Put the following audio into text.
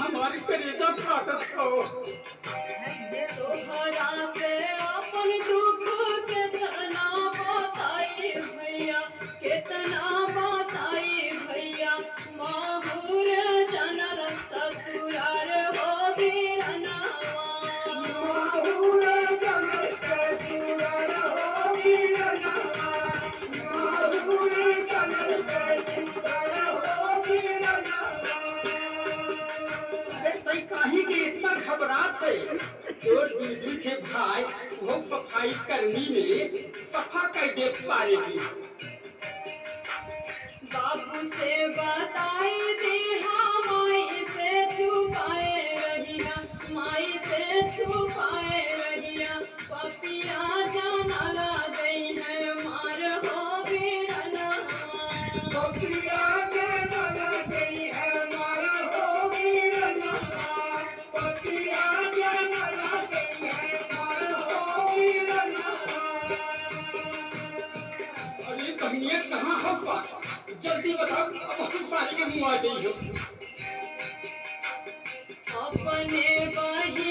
हमारी करेजा फाटत हो तोहरा से अपन दुख केतना बताई भैया, केतना बताई भैया। माहुर जनल ससुरार हो बीरनवा, माहुर जनल ससुरार हो बीरनवा, माहुर जनल ससुरार हो बीरनवा। अरे काहे के इतना घबरात है? और दूर से भाई वो सफाई कर्मी में सफा कर दे पाएगी। बाबू से बताई दी माई से छुपाए रहिया, माई से छुपाए रहिया। पपिया जानला गई है मार हो बीरनवा, पपिया जानला गई है मार हो बीरनवा, पपिया जानला गई है मार हो बीरनवा। अरे कहानियाँ कहाँ हो? जल्दी बताओ, अब सारी में मुँह आ गई हो। अपने बही